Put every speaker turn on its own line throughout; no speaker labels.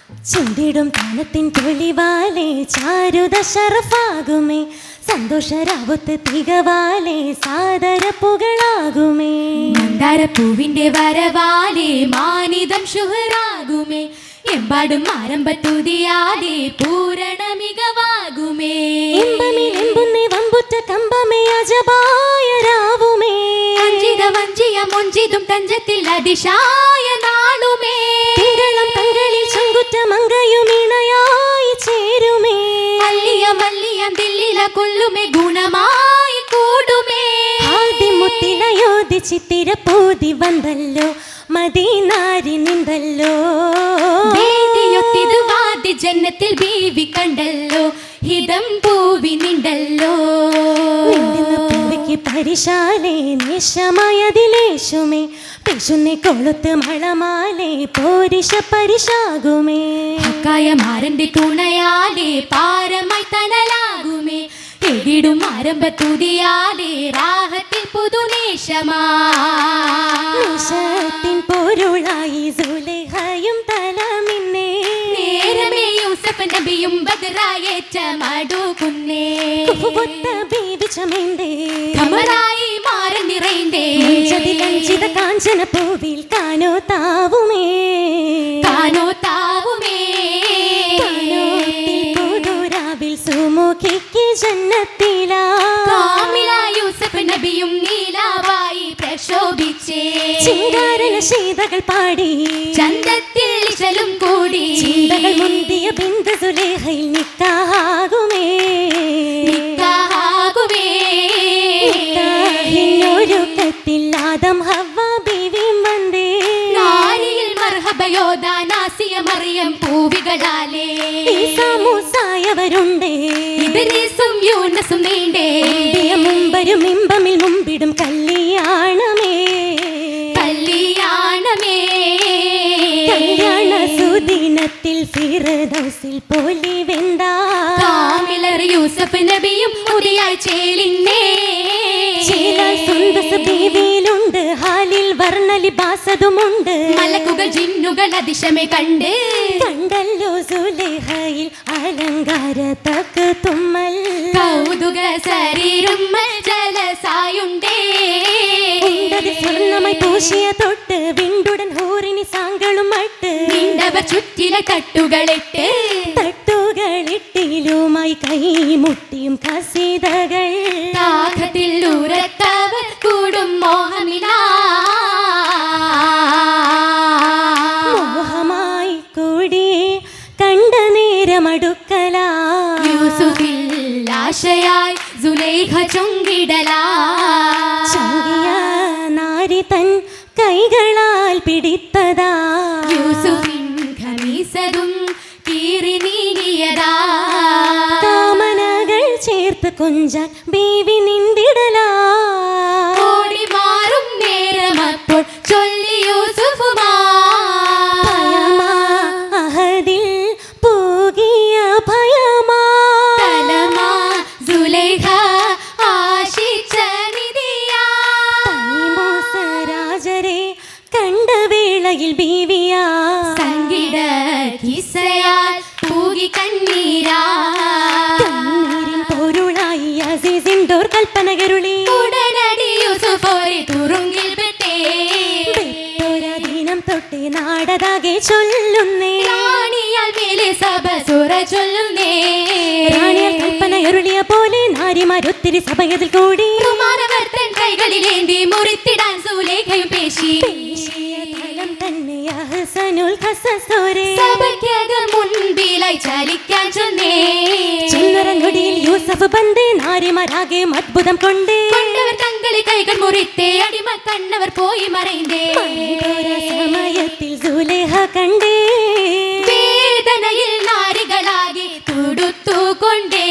ചുണ്ടിടും താനത്തിൻ പൊളിവാലേ ചാരുത ഷറഫാകുമേ സന്തോഷരാവത്ത് തികവാലേ സാദര പുകളാകുമേ
മന്ദാരപ്പൂവിന്റെ വരവാലേ മാനിതം ശുഹറാകുമേ എമ്പാടും ആരംഭത്തുതിയാതെ പൂരണ മികവാകുമേ
ഇമ്പമിലെമ്പുന്നേ വമ്പുറ്റ കമ്പമേ അജബായ രാവുമേ
അഞ്ചിത വഞ്ചിയ മൊഞ്ചിതും തഞ്ചത്തിൽ അതിശായ നാളുമേ
തിങ്കളും തങ്കളിൽ ചങ്കുറ്റ മങ്കയും ഇണയായി ചേരുമേ
അല്ലിയ മല്ലിയം ദില്ലില കൊള്ളുമേ ഗുണമായി കൂടുമേ
ആദിമുത്തിലയോധി ചിത്തിര പൂതി വന്നല്ലോ മദീനാരി നിന്തല്ലോ
വേദിയൊത്തിതു വാദി ജന്നത്തിൽ ബീവി കണ്ടല്ലോ ഹിതം പൂവി നിണ്ടല്ലോ
പൂവിക്ക് പരിശാലേ നിശമയതിലേശുമേ പെശുന്നെ കൊളുത്ത് മളമാലേ പോരിശ പരിശാകുമേ
ഹക്കായ മാരന്റെ തുണയാലേ പാരമായി തണലാകുമേ എടിടും ആരംഭത്തുതിയാലേ രാഹത്തിൽ പുതുനേശമാ
നിശത്തിൻ പൊരുളായി സുലൈഹയും തലമിന്നേ
നേരമേ യൂസഫ് നബിയും ബദറായേറ്റ മടുകുന്നേ
ബീവിച്ചമേന്തേ
കമറായി മാറി നിറൈന്തേ
ചതിലഞ്ചിത കാഞ്ചന പൂവിൽ കാനോ താവുമേ
കാനോ താവുമേ
പുതുരാവിൽ സുമുഖിക്ക് ജന്നത്തിലാ
കാമില യൂസഫ് നബിയും നീലാവായി പ്രശോഭിച്ചേ
ചിങ്കാരണ ശീതകൾ പാടി
ചന്തത്തിൽ ഇശലും കൂടി
ചിന്തകൾ മുന്തിയ ബിന്ദു സുലേഹയിൽ നിക്കാകുമേ
നിക്കാകുമേ
ഒരുക്കത്തിൽ ആദം ഹവ്വ ബീവിയും വന്നേ
നാരിയിൽ മർഹബയോദാ നാസിയ മറിയം പൂവികളാലേ
മൂസായവരുണ്ടേ
ഇദ്രീസും യൂനസും നീണ്ടേ
മുമ്പരും ഇമ്പമിൽ മുമ്പിടും കല്യാണമേ
കല്യാണമേ
കല്യാണ സുദിനത്തിൽ ഫിർദൗസിൽ പോലി വെന്താ
കാമിലർ യൂസഫ് നബിയും മുടിയായി ചേലിന്നേ
സുന്ദസ ബീവിയിലുണ്ട് ഹാലിൽ വർണ്ണലിബാസതുമുണ്ട്
മലക്കുകൾ ജിന്നുകൾ അതിശമേ കണ്ട്
കണ്ടല്ലോ സുലേഹയിൽ അലങ്കാര തക്ക് തുമ്മൽ
കൗതുക ശരീരമ്മൽ ജലസായുണ്ടേ
സ്വർണ്ണമായി പൂശിയ തൊട്ട് വിണ്ടുടൻ ഹൂറിനി സാങ്കളും മട്ട്
നീണ്ടവർ ചുറ്റിലെ തട്ടുകളിട്ട്
തട്ടുകളിട്ടിലുമായി കൈമുട്ടിയും കസീതകൾ
കാഖത്തിൽ ഉറക്കവർ കൂടും
മോഹമായി കൂടി കണ്ട നേരമടുക്കല
യൂസുഫിൽ ആശയായി സുലൈഖ ചൊങ്കിടലാ
ചൊങ്കിയ നാരി തൻ കൈകളാൽ പിടിത്തതാ
യൂസുഫിൻ ഖമീസതും കീറി നീങ്ങിയതാ
കാമനകൾ ചേർത്ത് കൊഞ്ചാൻ ബീവി നിന്തിടലാ
ഓടി മാറും നേരമപ്പോൾ ചൊല്ലി യൂസുഫുമാ
ഭയമാ അഹദിൽ പൂകിയ ഭയമാ
തലമാ സുലൈഖ ആശിച്ച നിധിയാ
രാജരെ കണ്ട വേളയിൽ ബീവിയാ
സംഗീത കിസ്സയാൽ പൂകി കണ്ണീരാ
കണ്ണീരിൻ പൊരുളായി അസീസിൻഡോർ കൽപ്പനകരുളി
ഉടനടി യൂസുഫോരെ തുറുങ്കിൽ പെട്ടേ
ദിനം തൊട്ടേ നാടതാകെ ചൊല്ലുന്നേ
റാണിയാൽ മേലെ സഭ സുറ ചൊല്ലുന്നേ
റാണിയാൽ കൽപ്പനകരുളിയ പോലെ നാരിമാരൊത്തിരി സഭയതിൽ കൂടി
മാനവർത്തൻ കൈകളിലേന്തി മുറിത്തിടാൻ സുലേഖയും പേശി
തലം തന്നെ അഹ്സനുൽ ഖസസോരെ
സഭയ്ക്കകം മുൻപിലായി ചലിക്കാൻ ചൊന്നേ
ചുന്നരനൊടിയിൽ യൂസഫ് ബന്ദേ നാരിമാരാകെ അത്ഭുതം കൊണ്ടേ
കൊണ്ടവർ തങ്ങളെ കൈകൾ മുറിത്തേ അടിമ കണ്ണവർ പോയി മറൈന്തേ
സമയത്തിൽ സുലേഹ കണ്ടേ
വേദനയിൽ നാരികളാകെ തുടുത്തുകൊണ്ടേ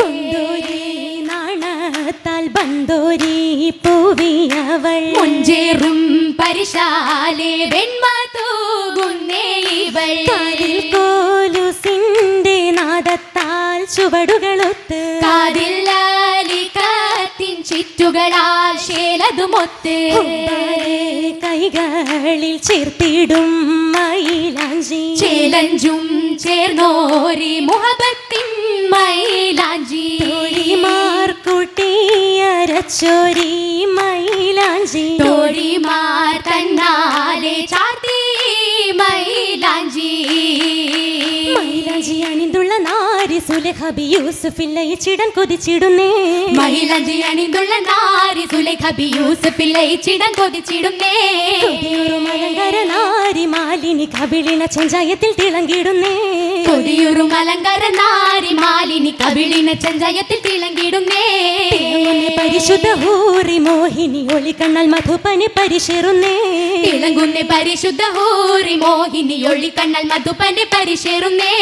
കൊണ്ടോരി നാണത്താൽ ബന്തോരി പൂവിയവൾ
മുഞ്ചേറും പരിശാലെ വെണ്മ തൂകുന്നേ ഇവൾ
കാലിൽ കോലുസിന്റെ നാദത്താൽ ചുവടുകളൊത്ത്
കാതിൽ ലാലികത്തിൻ ചിറ്റുകളാൽ ശേല അതുമൊത്ത്
കൈകളിൽ ചേർത്തിടും മൈലാഞ്ചി
ചേലഞ്ചും ചേർന്നോരി മുഹബത്തിൻ മൈലാഞ്ചി
തോഴിമാർ കൂട്ടിയരച്ചോരി മൈലാഞ്ചി
തോഴിമാർ തന്നാലെ ചാർത്തി മൈലാഞ്ചി
മൈലാഞ്ചി അണിന്തുള്ള നാരി സുലഹബി യൂസുഫിൽ ലയിച്ചിടൻ കൊതിച്ചിടുന്നേ
മൈലാഞ്ചി അണിന്തുള്ള നാരി സുലൈഖബി യൂസുഫിൽ ലയിച്ചിടൻ കൊതിച്ചിടുന്നേ
കൊതിയൂറും അലങ്കാര നാരി മാലിനി കവിളിന ചെഞ്ചായത്തിൽ തിളങ്ങിടുന്നേ
കൊതിയൂറും അലങ്കാര നാരി മാലിനി കവിളിന ചെഞ്ചായത്തിൽ തിളങ്ങിടുന്നേ
പരിശുദ്ധ ഹൂറി മോഹിനി ഒളിക്കണ്ണൽ മധുപനി പരിശേറുന്നേ
തിളങ്ങുന്നേ പരിശുദ്ധ ഹൂറി മോഹിനി ഒളിക്കണ്ണൽ മധുപനി പരിശേറുന്നേ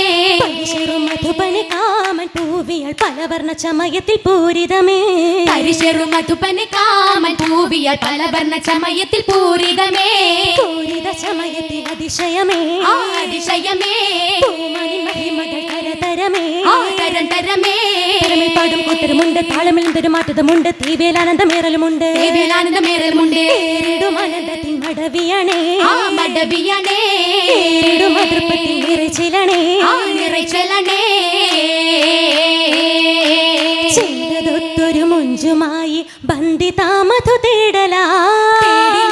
മധുപനി കാമൻ പൂവിയൽ പലവർണ്ണ ചമയത്തിൽ പൂരിതമേ
പരിശേറു മധുപനി കാമൻ പൂവിയൽ പലവർണ്ണ ചമയത്തിൽ പൂരിതമേ
പൂരിത ചമയത്തിൽ അതിശയമേ
അതിശയമേ
പൂമണി മഹിമകൾ കരതരമേ
തരമേ
പാടും കൂട്ടരുമുണ്ട് താളമിലും തെരുമാറ്റതുമുണ്ട് തീവേലാനന്ദമേറലുമുണ്ട്
ദേവേലാനന്ദമേറലുമുണ്ട്
ആനന്ദത്തിൻ മടവിയണേ
മടവിയണേ
മധുപ്പത്തിൽ നിറച്ചിലണേ
നിറച്ചലണേ
ചെയ്തതൊത്തൊരു മുഞ്ചുമായി ബന്ധിതാ മധു തേടലാ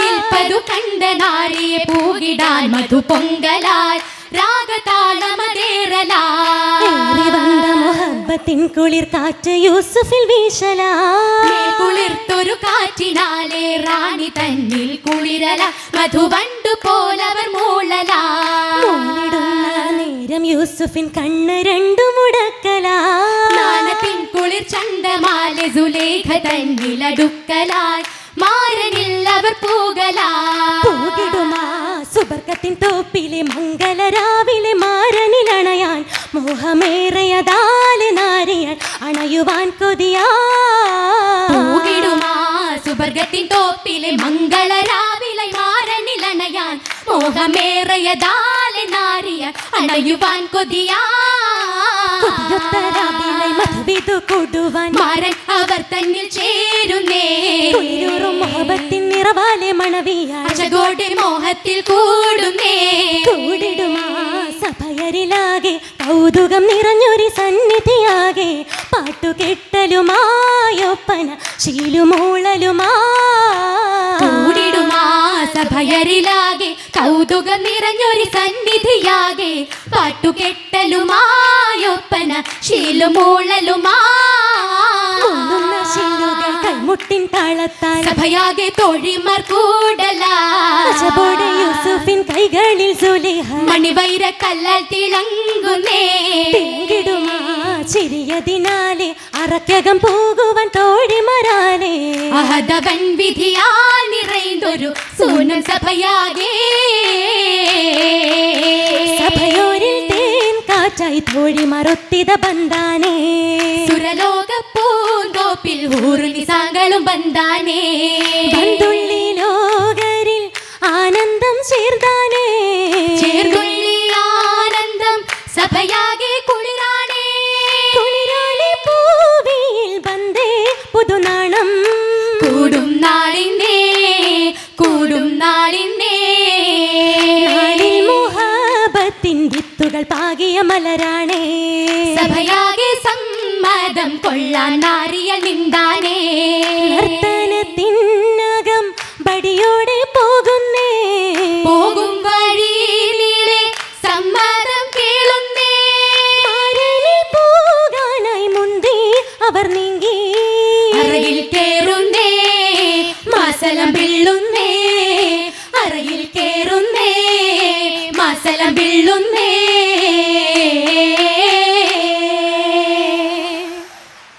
നിൽപ്പതു കണ്ട നാരിയെ പൂകിടാൻ മധു പൊങ്കലാൽ രാഗതാളമതേറലാൽ
വന്ന മുഹബത്തിൻ കുളിർ കാറ്റ് യൂസുഫിൽ വീശലാ
കുളിർത്തൊരു കാറ്റിനാലെ റാണി തന്നിൽ കുളിരല മധുവണ്ടു പോലവർ മൂളലാ
നേരം യൂസുഫിൻ കണ്ണ് രണ്ടു മുടക്കലാ
നാണത്തിൻ കുളിർ ചണ്ടമാലെ സുലേഖ തന്നിലടുക്കലാൽ മാരനിൽ അവർ പൂകലാ
പൂകിടുമാ സുബർക്കത്തിൻ തോപ്പിലെ മംഗലരാവിലെ മാരനിലണയാൻ മോഹമേറയതാലെ നാരിയൻ അണയുവാൻ കൊതിയാ
പൂകിടുമാ സുബർഗത്തിൻ തോപ്പിലെ മംഗളരാവിലെ മാരനിലണയാൻ മോഹമേറയതാലെ നാരിയൻ അണയുവാൻ കൊതിയാ
മധുവിതു കൂടുവാൻ
മാരൻ അവർ തന്നിൽ ചേരുന്നേ
മോഹത്തിൻ നിറവാലെ മണവിയാശകോടെ
മോഹത്തിൽ കൂടുന്നേ
കൂടിടുമാ സഭയരിലാകെ കൗതുകം നിറഞ്ഞൊരു സന്നിധിയാകെ പാട്ടുകെട്ടലുമായൊപ്പന ശീലുമൂളലുമാ
കൂടിടുമാ സഭയരിലാകെ കൗതുകം നിറഞ്ഞൊരു സന്നിധിയാകെ പാട്ടുകെട്ടലുമായൊപ്പന ശീലുമൂളലുമാ
ശീലുകൾ കൈമുട്ടിൻ താളത്താൽ
സഭയാകെ തോഴിമാർ കൂടലാ
യൂസുഫിൻ കൈകളിൽ സുലേഹ
മണിവൈര കല്ലാൽ തിളങ്ങുന്നേ
തിങ്കിടുമാ ചിരിയതിനാലെ അറക്കകം പോകുവാൻ തോഴിമരാലേ
അഹദവൻ വിധിയാൽ നിറൈന്തൊരു സൂനം സഭയാകെ
സഭയോരിൽ തേൻ കാറ്റായി തോഴിമറൊത്തിത ബന്ധാനേ
സുരലോക പൂന്തോപ്പിൽ ഊറുനിസാങ്ങളും ബന്ധാനേ
ബന്ധുള്ളി ലോകരിൽ ആനന്ദം ചേർത്താനേ
ചേർന്നുള്ളി ആനന്ദം സഭയാകെ കുളിരാണേ
കുളിരാളി പൂവിൽ ബന്ധേ പുതുനാണം
കൂടും നാളിന്നേ കൂടും നാളിന്നേ
നാളിൽ മുഹബത്തിൻ വിത്തുകൾ പാകിയ മലരാണേ
സഭയാകെ സമ്മതം കൊള്ളാൻ നാരിയ നിന്താനേ
നർത്തനത്തിനകം ബടിയോടെ പോകുന്നേ
പോകും വഴി നീളെ സമ്മതം കേളുന്നേ
മാരനിൽ പോകാനായി മുന്തി അവർ നീങ്ങി
അറയിൽ കേറുന്നേ മാസലം പിള്ളുന്നേ അറയിൽ കേറുന്നേ മാസലം പിള്ളുന്നേ